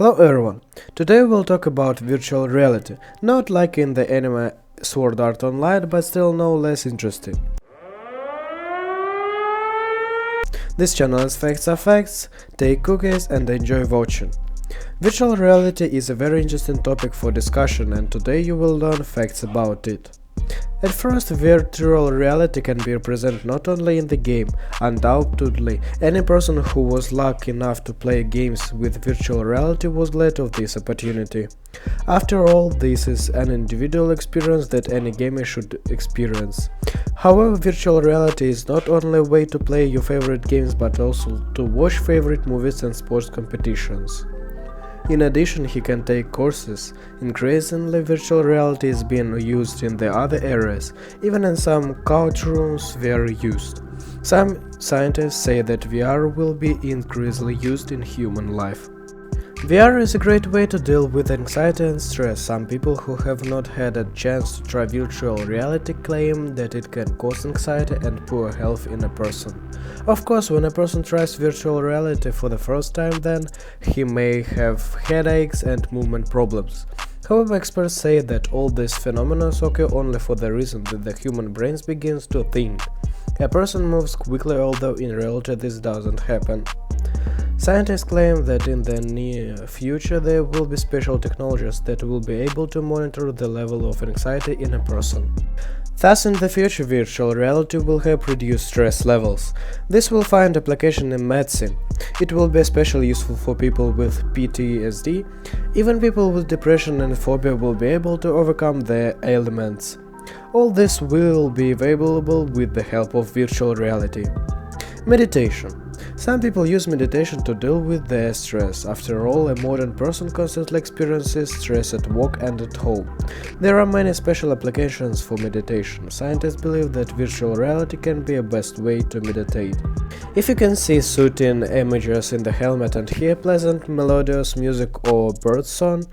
Hello everyone, today we'll talk about virtual reality, not like in the anime Sword Art Online, but still no less interesting. This channel is Facts Are Facts, take cookies and enjoy watching. Virtual reality is a very interesting topic for discussion and today you will learn facts about it. At first, virtual reality can be represented not only in the game. Undoubtedly, any person who was lucky enough to play games with virtual reality was glad of this opportunity. After all, this is an individual experience that any gamer should experience. However, virtual reality is not only a way to play your favorite games but also to watch favorite movies and sports competitions. In addition, he can take courses. Increasingly, virtual reality is being used in the other areas. Even in some courtrooms, they are used. Some scientists say that VR will be increasingly used in human life. VR is a great way to deal with anxiety and stress. Some people who have not had a chance to try virtual reality claim that it can cause anxiety and poor health in a person. Of course, when a person tries virtual reality for the first time, then he may have headaches and movement problems. However, experts say that all these phenomena occur only for the reason that the human brain begins to think. A person moves quickly, although in reality this doesn't happen. Scientists claim that in the near future there will be special technologies that will be able to monitor the level of anxiety in a person. Thus, in the future, virtual reality will help reduce stress levels. This will find application in medicine. It will be especially useful for people with PTSD. Even people with depression and phobia will be able to overcome their ailments. All this will be available with the help of virtual reality. Meditation. Some people use meditation to deal with their stress. After all, a modern person constantly experiences stress at work and at home. There are many special applications for meditation. Scientists believe that virtual reality can be a best way to meditate. If you can see soothing images in the helmet and hear pleasant melodious music or bird song,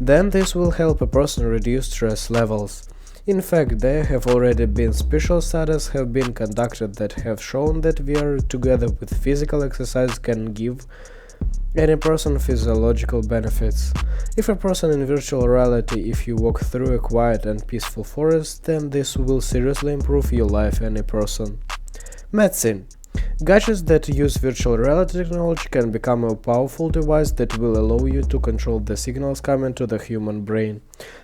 then this will help a person reduce stress levels. In fact, there have already been special studies have been conducted that have shown that VR together with physical exercise can give any person physiological benefits. If a person in virtual reality, if you walk through a quiet and peaceful forest, then this will seriously improve your life any person. Medicine. Gadgets that use virtual reality technology can become a powerful device that will allow you to control the signals coming to the human brain.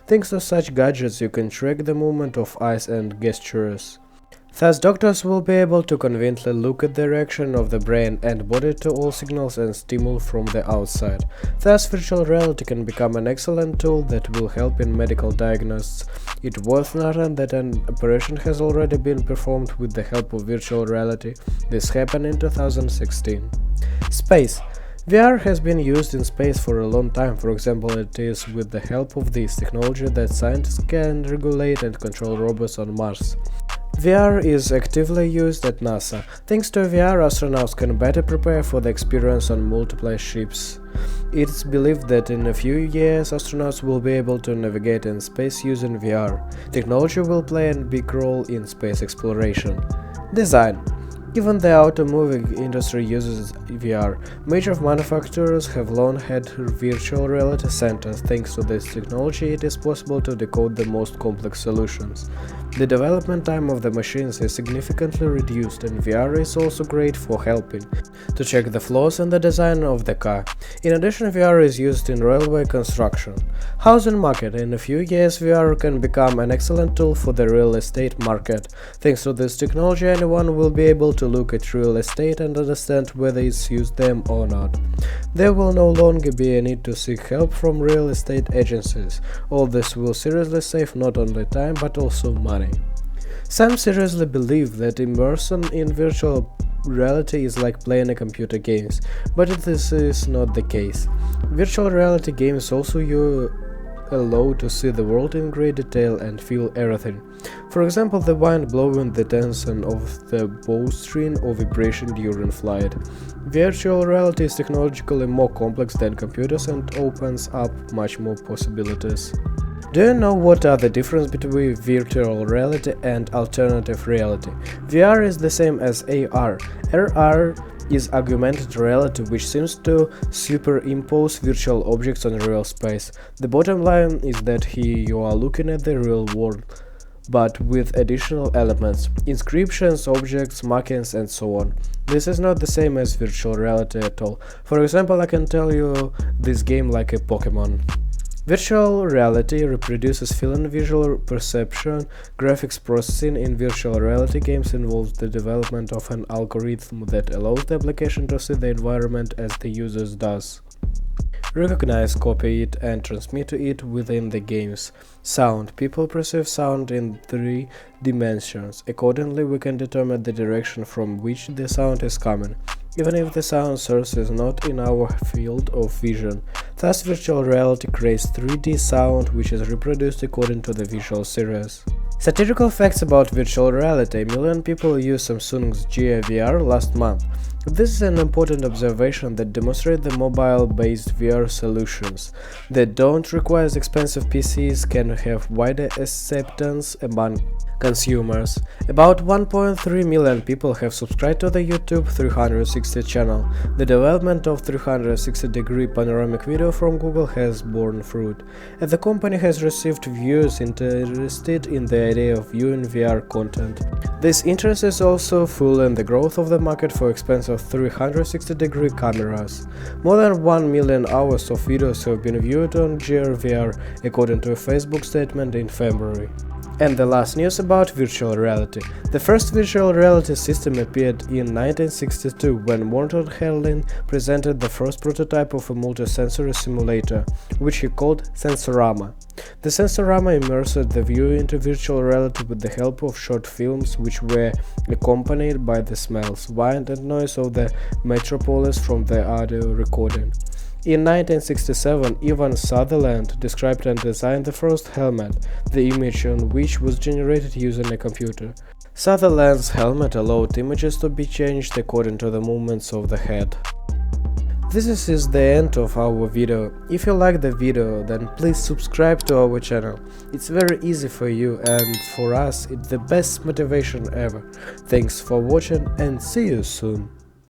Thanks to such gadgets, you can track the movement of eyes and gestures. Thus, doctors will be able to conveniently look at the reaction of the brain and body to all signals and stimuli from the outside. Thus, virtual reality can become an excellent tool that will help in medical diagnosis. It's worth noting that an operation has already been performed with the help of virtual reality. This happened in 2016. Space. VR has been used in space for a long time. For example, it is with the help of this technology that scientists can regulate and control robots on Mars. VR is actively used at NASA. Thanks to VR, astronauts can better prepare for the experience on multiple ships. It's believed that in a few years, astronauts will be able to navigate in space using VR. Technology will play a big role in space exploration. Design. Even the automobile industry uses VR. Major manufacturers have long had virtual reality centers. Thanks to this technology, it is possible to decode the most complex solutions. The development time of the machines is significantly reduced, and VR is also great for helping to check the flaws in the design of the car. In addition, VR is used in railway construction. Housing market. In a few years, VR can become an excellent tool for the real estate market. Thanks to this technology, anyone will be able to look at real estate and understand whether it's used them or not. There will no longer be a need to seek help from real estate agencies. All this will seriously save not only time but also money. Some seriously believe that immersion in virtual reality is like playing a computer games, but this is not the case. Virtual reality games also you allow to see the world in great detail and feel everything. For example, the wind blowing, the tension of the bowstring or vibration during flight. Virtual reality is technologically more complex than computers and opens up much more possibilities. Do you know what are the difference between virtual reality and alternative reality? VR is the same as AR. AR is augmented reality, which seems to superimpose virtual objects on real space. The bottom line is that here you are looking at the real world, but with additional elements, inscriptions, objects, markings, and so on. This is not the same as virtual reality at all. For example, I can tell you this game like a Pokemon. Virtual reality reproduces feeling, visual perception. Graphics processing in virtual reality games involves the development of an algorithm that allows the application to see the environment as the user does, recognize, copy it, and transmit it within the games. Sound. People perceive sound in 3 dimensions. Accordingly, we can determine the direction from which the sound is coming, even if the sound source is not in our field of vision. Thus, virtual reality creates 3D sound, which is reproduced according to the visual series. Satirical facts about virtual reality. A million people used Samsung's Gear VR last month. This is an important observation that demonstrates the mobile-based VR solutions that don't require expensive PCs can have wider acceptance among consumers. About 1.3 million people have subscribed to the YouTube 360 channel. The development of 360-degree panoramic video from Google has borne fruit, and the company has received viewers interested in the idea of viewing VR content. This interest is also fueling the growth of the market for expensive 360-degree cameras. More than 1 million hours of videos have been viewed on Gear VR, according to a Facebook statement in February. And the last news about virtual reality. The first virtual reality system appeared in 1962 when Morton Herlin presented the first prototype of a multisensory simulator, which he called Sensorama. The Sensorama immersed the viewer into virtual reality with the help of short films which were accompanied by the smells, wind and noise of the metropolis from the audio recording. In 1967, Ivan Sutherland described and designed the first helmet, the image on which was generated using a computer. Sutherland's helmet allowed images to be changed according to the movements of the head. This is the end of our video. If you like the video, then please subscribe to our channel. It's very easy for you, and for us it's the best motivation ever. Thanks for watching and see you soon.